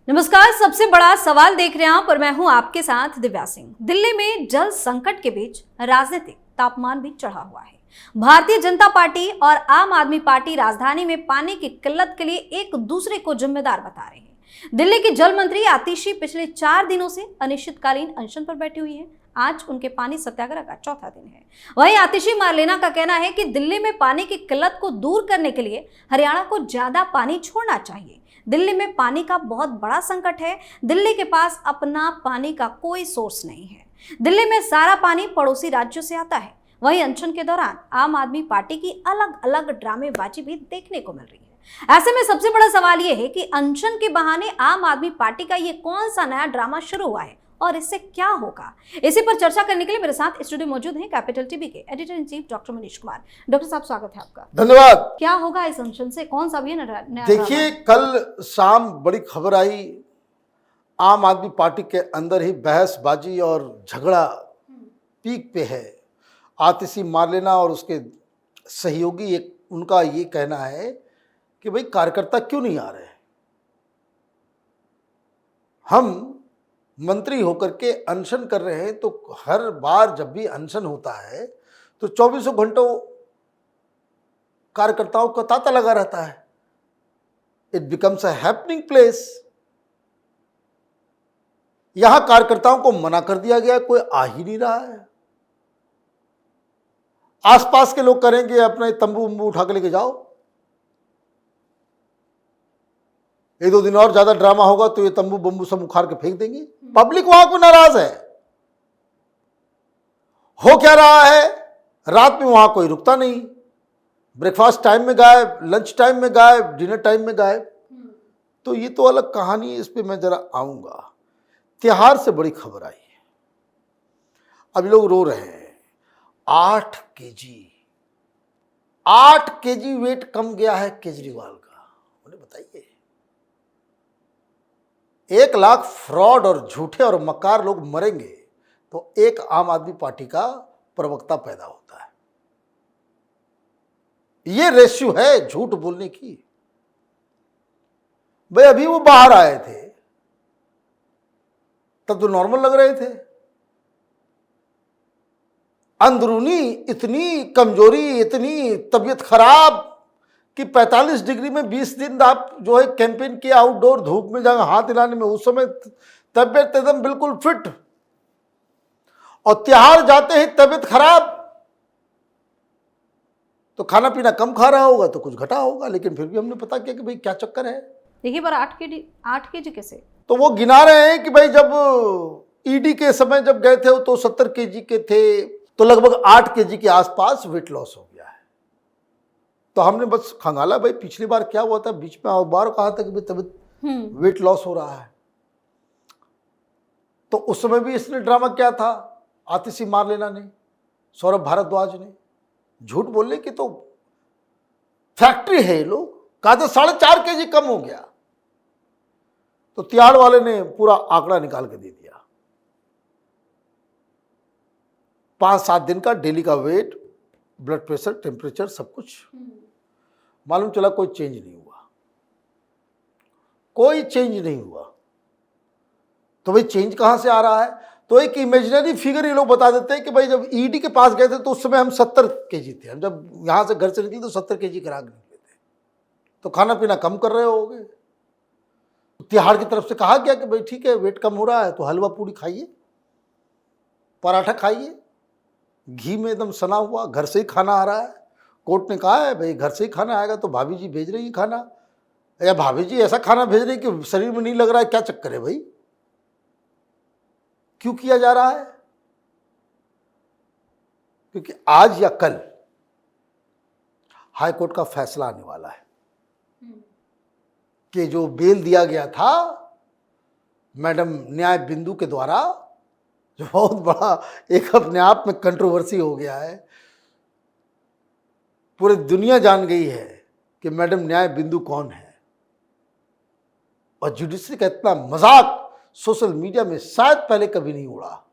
नमस्कार। सबसे बड़ा सवाल देख रहे हैं आप और मैं हूं आपके साथ दिव्या सिंह। दिल्ली में जल संकट के बीच राजनीतिक तापमान भी चढ़ा हुआ है। भारतीय जनता पार्टी और आम आदमी पार्टी राजधानी में पानी की किल्लत के लिए एक दूसरे को जिम्मेदार बता रहे हैं। दिल्ली की जल मंत्री आतिशी पिछले 4 दिनों से अनिश्चितकालीन अनशन पर बैठी हुई है। आज उनके पानी सत्याग्रह का चौथा दिन है। वहीं आतिशी मार्लेना का कहना है कि दिल्ली में पानी की किल्लत को दूर करने के लिए हरियाणा को ज्यादा पानी छोड़ना चाहिए। दिल्ली में पानी का बहुत बड़ा संकट है। दिल्ली के पास अपना पानी का कोई सोर्स नहीं है। दिल्ली में सारा पानी पड़ोसी राज्यों से आता है। वहीं अनशन के दौरान आम आदमी पार्टी की अलग अलग ड्रामेबाजी भी देखने को मिल रही है। ऐसे में सबसे बड़ा सवाल यह है कि अनशन के बहाने आम आदमी पार्टी का ये कौन सा नया ड्रामा शुरू हुआ है और इससे क्या होगा। इसी पर चर्चा करने के लिए मेरे साथ स्टूडियो मौजूद हैं कैपिटल टीवी के editor in chief doctor Manish Kumar. Doctor साहब, स्वागत है आपका। धन्यवाद। क्या होगा इस अनशन से, कौन सा भी है नया? देखिए, कल शाम बड़ी खबर आई, आम आदमी पार्टी के अंदर ही बहसबाजी और झगड़ा पीक पे है। आतिशी मार्लेना और उसके सहयोगी एक उनका ये कहना है कि भाई कार्यकर्ता क्यों नहीं आ रहे। हम मंत्री होकर के अनशन कर रहे हैं, तो हर बार जब भी अनशन होता है तो 24 घंटों कार्यकर्ताओं का तांता लगा रहता है। It becomes a happening place. यहां कार्यकर्ताओं को मना कर दिया गया, कोई आ ही नहीं रहा है। आसपास के लोग करेंगे अपने तंबू वंबू उठा के लेके जाओ। 1-2 दिन और ज्यादा ड्रामा होगा तो ये तंबू बंबू सब उखाड़ के फेंक देंगे। पब्लिक वहां को नाराज है। हो क्या रहा है, रात में वहां कोई रुकता नहीं। ब्रेकफास्ट टाइम में गायब, लंच टाइम में गायब, डिनर टाइम में गायब। तो ये तो अलग कहानी है, इस पे मैं जरा आऊंगा। तिहाड़ से बड़ी खबर आई है। अभी लोग रो रहे हैं। 8 केजी वेट कम गया है केजरीवाल का। उन्हें बताइए, 1 लाख फ्रॉड और झूठे और मक्कार लोग मरेंगे तो एक आम आदमी पार्टी का प्रवक्ता पैदा होता है। ये रेशियो है झूठ बोलने की। भाई अभी वो बाहर आए थे तब तो नॉर्मल लग रहे थे। अंदरूनी इतनी कमजोरी, इतनी तबीयत खराब कि 45 डिग्री में 20 दिन आप जो है कैंपेन किया, आउटडोर धूप में जाकर हाथ हिलाने में, उस समय तबीयत एकदम बिल्कुल फिट, और तिहाड़ जाते ही तबीयत खराब। तो खाना पीना कम खा रहा होगा तो कुछ घटा होगा, लेकिन फिर भी हमने पता किया कि भाई क्या चक्कर है। देखिए पर 8 केजी कैसे? तो वो गिना रहे हैं कि भाई जब ईडी के समय जब गए थे तो 70 केजी के थे, तो लगभग 8 केजी के आसपास वेट लॉस हो गया है। तो हमने बस खंगाला भाई पिछली बार क्या हुआ था, बीच में और बार कहा था कि भाई तबीयत वेट लॉस हो रहा है। तो उस समय भी इसने ड्रामा किया था, आतिशी मार्लेना ने, सौरभ भारद्वाज ने। झूठ बोलने की तो फैक्ट्री है ये लोग। कहा था 4.5 केजी कम हो गया, तो तिहाड़ वाले ने पूरा आंकड़ा निकाल के दे दिया। 5-7 दिन का डेली का वेट, ब्लड प्रेशर, टेम्परेचर, सब कुछ मालूम चला। कोई चेंज नहीं हुआ, कोई चेंज नहीं हुआ। तो भाई चेंज कहां से आ रहा है? तो एक इमेजिनरी फिगर ये लोग बता देते हैं कि भाई जब ईडी के पास गए थे तो उस समय हम 70 केजी थे। हम जब यहां से घर से निकले तो 70 केजी करा के निकले थे। तो खाना पीना कम कर रहे होगे। तिहाड़ की तरफ से कहा गया कि भाई ठीक है, वेट कम हो रहा है तो हलवा पूड़ी खाइए, पराठा खाइए, घी में एकदम सना हुआ, घर से ही खाना आ रहा है। कोर्ट ने कहा है भाई घर से ही खाना आएगा, तो भाभी जी भेज रही है खाना, या भाभी जी ऐसा खाना भेज रही कि शरीर में नहीं लग रहा है। क्या चक्कर है भाई, क्यों किया जा रहा है? क्योंकि आज या कल हाई कोर्ट का फैसला आने वाला है कि जो बेल दिया गया था मैडम न्याय बिंदु के द्वारा, जो बहुत बड़ा एक अपने आप में कंट्रोवर्सी हो गया है। पूरी दुनिया जान गई है कि मैडम न्याय बिंदु कौन है, और जुडिशरी का इतना मजाक सोशल मीडिया में शायद पहले कभी नहीं उड़ा।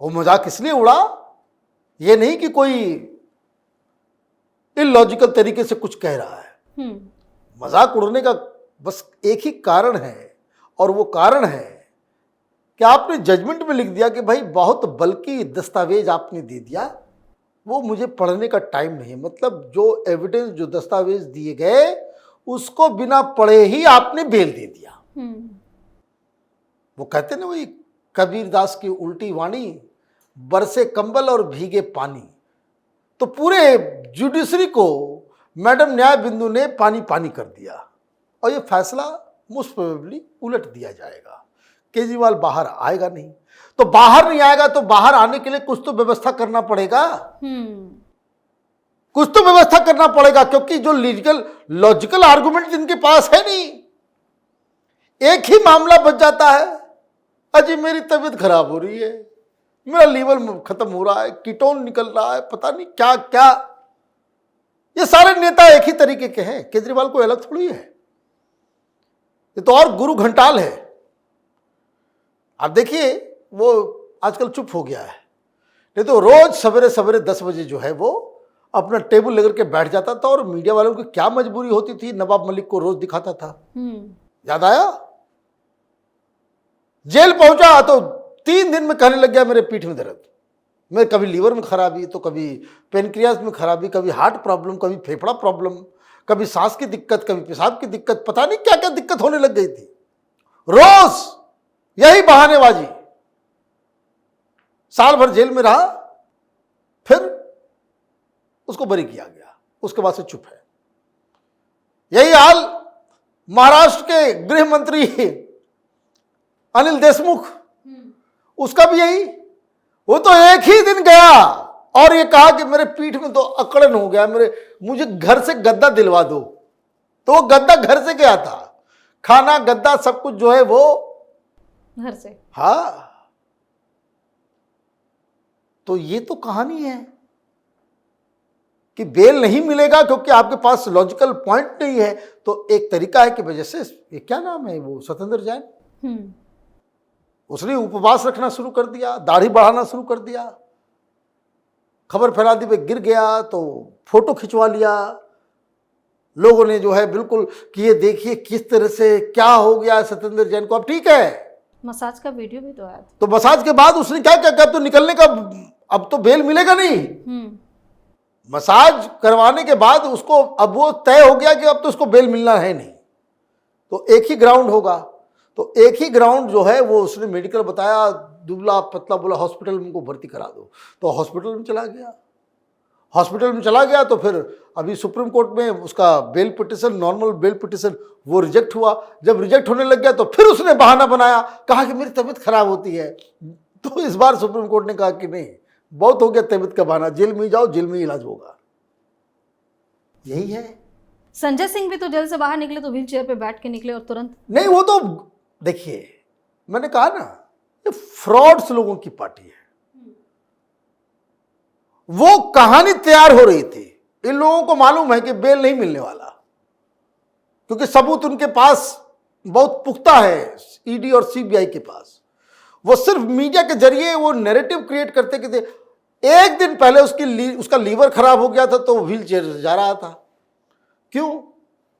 वो मजाक इसलिए उड़ा, ये नहीं कि कोई इलॉजिकल तरीके से कुछ कह रहा है। मजाक उड़ने का बस एक ही कारण है, और वो कारण है कि आपने जजमेंट में लिख दिया कि भाई बहुत बल्कि दस्तावेज आपने दे दिया, वो मुझे पढ़ने का टाइम नहीं है। मतलब जो एविडेंस, जो दस्तावेज दिए गए, उसको बिना पढ़े ही आपने बेल दे दिया। वो कहते ना, वही कबीर दास की उल्टी वाणी, बरसे कंबल और भीगे पानी। तो पूरे जुडिशरी को मैडम न्याय बिंदु ने पानी पानी कर दिया, और ये फैसला मोस्ट प्रोबेबली उलट दिया जाएगा। केजरीवाल बाहर आएगा नहीं, तो बाहर नहीं आएगा तो बाहर आने के लिए कुछ तो व्यवस्था करना पड़ेगा, कुछ तो व्यवस्था करना पड़ेगा, क्योंकि जो लीगल लॉजिकल आर्गुमेंट जिनके पास है नहीं, एक ही मामला बच जाता है, अजी मेरी तबीयत खराब हो रही है, मेरा लीवर खत्म हो रहा है, कीटोन निकल रहा है, पता नहीं क्या क्या। ये सारे नेता एक ही तरीके के हैं, केजरीवाल कोई अलग थोड़ी है, ये तो और गुरु घंटाल है। आप देखिए, वो आजकल चुप हो गया है, नहीं तो रोज सवेरे सवेरे 10 बजे जो है वो अपना टेबल लेकर के बैठ जाता था, और मीडिया वालों की क्या मजबूरी होती थी, नवाब मलिक को रोज दिखाता था। याद आया? जेल पहुंचा तो 3 दिन में कहने लग गया मेरे पीठ में दर्द, मैं कभी लीवर में खराबी, तो कभी पेनक्रियाज में खराबी, कभी हार्ट प्रॉब्लम, कभी फेफड़ा प्रॉब्लम, कभी सांस की दिक्कत, कभी पेशाब की दिक्कत, पता नहीं क्या क्या दिक्कत होने लग गई थी। रोज यही बहानेबाजी। साल भर जेल में रहा, फिर उसको बरी किया गया, उसके बाद से चुप है। यही हाल महाराष्ट्र के गृह मंत्री अनिल देशमुख, उसका भी यही। वो तो एक ही दिन गया और ये कहा कि मेरे पीठ में तो अकड़न हो गया, मुझे घर से गद्दा दिलवा दो, तो वो गद्दा घर से गया था, खाना गद्दा सब कुछ जो है वो घर से। हाँ, तो ये तो कहानी है कि बेल नहीं मिलेगा क्योंकि आपके पास लॉजिकल पॉइंट नहीं है। तो एक तरीका है कि वजह से, ये क्या नाम है वो, सत्येंद्र जैन, उसने उपवास रखना शुरू कर दिया, दाढ़ी बढ़ाना शुरू कर दिया, खबर फैला दी, पे गिर गया तो फोटो खिंचवा लिया लोगों ने जो है, बिल्कुल कि ये देखिए किस तरह से क्या हो गया सत्येंद्र जैन को। अब ठीक है, मसाज का वीडियो भी तो आया था, तो मसाज के बाद उसने क्या क्या किया, तो निकलने का, अब तो बेल मिलेगा नहीं। मसाज करवाने के बाद उसको अब वो तय हो गया कि अब तो उसको बेल मिलना है नहीं, तो एक ही ग्राउंड होगा। तो एक ही ग्राउंड जो है वो उसने मेडिकल बताया, दुबला पतला, बोला हॉस्पिटल में उनको भर्ती करा दो, तो हॉस्पिटल में चला गया। हॉस्पिटल में चला गया तो फिर अभी सुप्रीम कोर्ट में उसका bail petition, normal bail petition, वो रिजेक्ट हुआ। जब रिजेक्ट होने लग गया तो फिर उसने बहाना बनाया, कहा कि मेरी तबीयत खराब होती है। तो इस बार सुप्रीम कोर्ट ने कहा कि नहीं, बहुत हो गया तबीयत का बहाना, जेल में ही जाओ, जेल में ही इलाज होगा। यही है। संजय सिंह भी तो जेल से बाहर निकले तो व्हील चेयर पे बैठ के निकले और तुरंत। नहीं, वो तो देखिए, मैंने कहा ना, ये फ्रॉड्स लोगों की पार्टी है। वो कहानी तैयार हो रही थी, इन लोगों को मालूम है कि बेल नहीं मिलने वाला, क्योंकि सबूत उनके पास बहुत पुख्ता है, ईडी और सीबीआई के पास। वो सिर्फ मीडिया के जरिए वो नैरेटिव क्रिएट करते कि एक दिन पहले उसका लीवर खराब हो गया था तो व्हील चेयर जा रहा था। क्यों?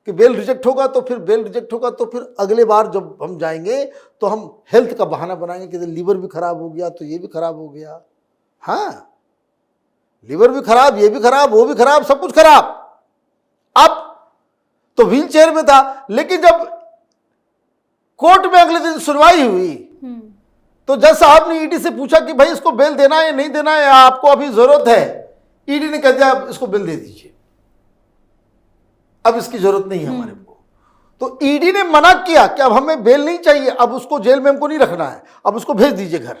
कि बेल रिजेक्ट होगा, तो फिर बेल रिजेक्ट होगा तो फिर अगले बार जब हम जाएंगे तो हम हेल्थ का बहाना बनाएंगे कि लीवर भी खराब हो गया तो ये भी खराब हो गया। हाँ, लीवर भी खराब, ये भी खराब, वो भी खराब, सब कुछ खराब। अब तो व्हील चेयर में था, लेकिन जब कोर्ट में अगले दिन सुनवाई हुई तो जज साहब ने ईडी से पूछा कि भाई इसको बेल देना है या नहीं देना है, आपको अभी जरूरत है। ईडी ने कह दिया अब इसको बेल दे दीजिए, अब इसकी जरूरत नहीं है हमारे को। तो ईडी ने मना किया कि अब हमें बेल नहीं चाहिए, अब उसको जेल में हमको नहीं रखना है, अब उसको भेज दीजिए घर।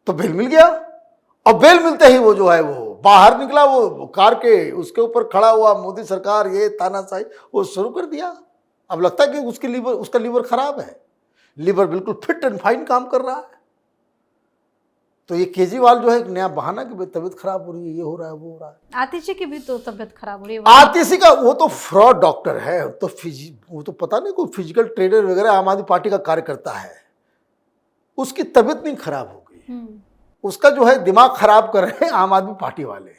तो बेल मिल गया, और बेल मिलते ही वो जो है वो बाहर निकला, वो कार के उसके ऊपर खड़ा हुआ, मोदी सरकार ये तानाशाही वो शुरू कर दिया। अब लगता है कि उसका लीवर खराब है, लीवर बिल्कुल फिट एंड फाइन काम कर रहा है। तो ये केजरीवाल जो है एक नया बहाना कि तबीयत खराब हो रही है, ये हो रहा है, वो हो रहा है। आतिशी की भी तो तबीयत खराब हो रही है। आतिशी का वो तो फ्रॉड डॉक्टर है, वो तो पता नहीं कोई फिजिकल ट्रेनर वगैरह आम आदमी पार्टी का कार्यकर्ता है, उसकी तबीयत नहीं खराब हो गई, उसका जो है दिमाग खराब कर रहे हैं आम आदमी पार्टी वाले।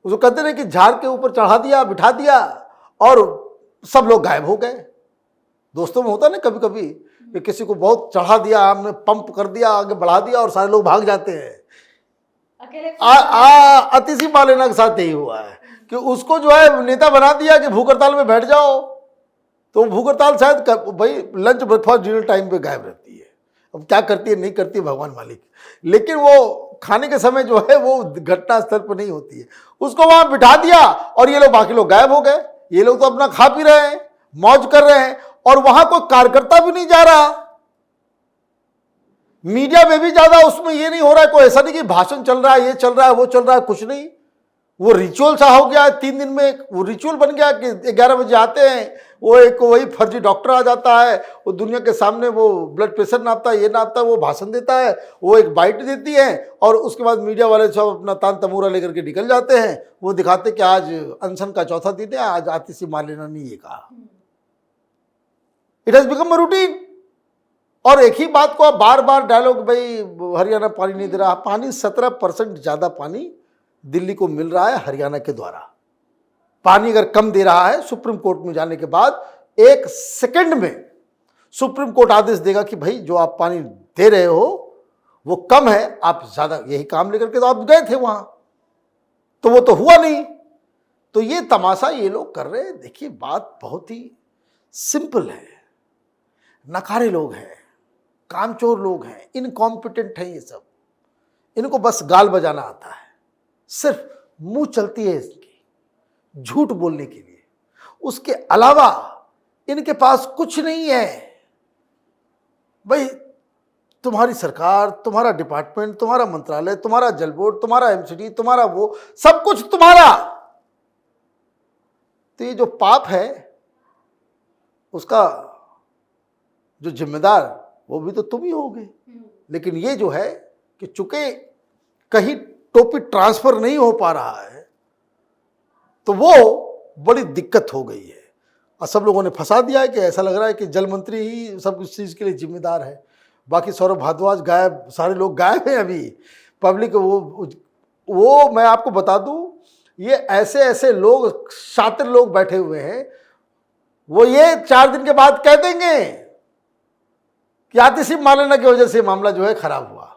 उसको कहते हैं कि झाड़ के ऊपर चढ़ा दिया, बिठा दिया और सब लोग गायब हो गए। दोस्तों में होता ना कभी कभी कि किसी को बहुत चढ़ा दिया, हमने पंप कर दिया, आगे बढ़ा दिया और सारे लोग भाग जाते हैं। आतिशी मालेना के साथ यही हुआ है कि उसको जो है नेता बना दिया कि भूख हड़ताल में बैठ जाओ, तो भूख हड़ताल शायद भाई लंच ब्रेकफास्ट डिनर टाइम पे गायब रहती है। अब क्या करती है नहीं करती है भगवान मालिक, लेकिन वो खाने के समय जो है वो घटना स्थल पर नहीं होती है। उसको वहां बिठा दिया और ये लोग बाकी लोग गायब हो गए। ये लोग तो अपना खा पी रहे हैं, मौज कर रहे हैं, और वहां कोई कार्यकर्ता भी नहीं जा रहा। मीडिया में भी ज्यादा उसमें ये नहीं हो रहा है, कोई ऐसा नहीं कि भाषण चल रहा है, ये चल रहा है, वो चल रहा है, कुछ नहीं। वो रिचुअल सा हो गया 3 दिन में, वो रिचुअल बन गया कि 11 बजे आते हैं, वो एक वही फर्जी डॉक्टर आ जाता है, वो दुनिया के सामने वो ब्लड प्रेशर नापता है, ये नापता है, वो भाषण देता है, वो एक बाइट देती है और उसके बाद मीडिया वाले सब अपना तान तमूरा लेकर के निकल जाते हैं। वो दिखाते कि आज अनशन का चौथा दिन है, आज आतिशी मालेना ने ये कहा। It has become a routine. और एक ही बात को आप बार बार डायलॉग, भाई हरियाणा पानी नहीं दे रहा। पानी 17% ज्यादा पानी दिल्ली को मिल रहा है हरियाणा के द्वारा। पानी अगर कम दे रहा है, सुप्रीम कोर्ट में जाने के बाद 1 सेकंड में सुप्रीम कोर्ट आदेश देगा कि भाई जो आप पानी दे रहे हो वो कम है, आप ज्यादा, यही काम लेकर के तो आप गए थे वहां, तो वो तो हुआ नहीं। तो ये तमाशा ये लोग कर रहे हैं। देखिए बात बहुत ही सिंपल है। नकारे लोग हैं, कामचोर लोग हैं, इनकॉम्पिटेंट हैं ये सब। इनको बस गाल बजाना आता है, सिर्फ मुंह चलती है इसकी झूठ बोलने के लिए। उसके अलावा इनके पास कुछ नहीं है। भाई तुम्हारी सरकार, तुम्हारा डिपार्टमेंट, तुम्हारा मंत्रालय, तुम्हारा जल बोर्ड, तुम्हारा एमसीडी, तुम्हारा वो सब कुछ तुम्हारा। तो ये जो पाप है उसका जो जिम्मेदार वो भी तो तुम ही होगे। लेकिन ये जो है कि चूंकि कहीं टोपी ट्रांसफर नहीं हो पा रहा है तो वो बड़ी दिक्कत हो गई है। और सब लोगों ने फंसा दिया है कि ऐसा लग रहा है कि जल मंत्री ही सब इस चीज़ के लिए जिम्मेदार है। बाकी सौरभ भारद्वाज गायब, सारे लोग गायब हैं अभी। पब्लिक वो मैं आपको बता दूं, ये ऐसे ऐसे लोग, शातिर लोग बैठे हुए हैं, वो ये 4 दिन के बाद कह देंगे कि आतिशी मालेना की वजह से मामला जो है खराब हुआ।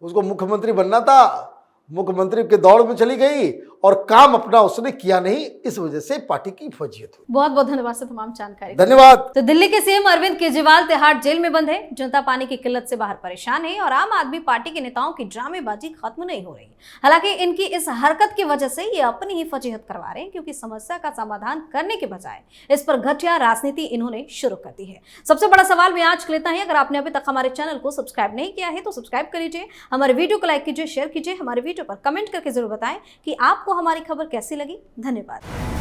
उसको मुख्यमंत्री बनना था, मुख्यमंत्री के दौड़ में चली गई और काम अपना उसने किया नहीं, इस वजह से पार्टी की फजीयत हुई। बहुत बहुत धन्यवाद सर तमाम जानकारी। धन्यवाद। तो दिल्ली के सीएम अरविंद केजरीवाल तिहाड़ जेल में बंद है। जनता पानी की किल्लत से बाहर परेशान है और आम आदमी पार्टी के नेताओं की ड्रामेबाजी खत्म नहीं हो रही। हालांकि इनकी इस हरकत की वजह से ये अपनी ही फजीहत करवा रहे हैं, क्योंकि समस्या का समाधान करने के बजाय इस पर घटिया राजनीति इन्होंने शुरू कर दी है। सबसे बड़ा सवाल भी आज लेता है, अगर आपने अभी तक हमारे चैनल को सब्सक्राइब नहीं किया है तो सब्सक्राइब कर लीजिए, हमारे वीडियो को लाइक कीजिए, शेयर कीजिए, हमारे वीडियो पर कमेंट करके जरूर बताएं कि आपको हमारी खबर कैसी लगी। धन्यवाद।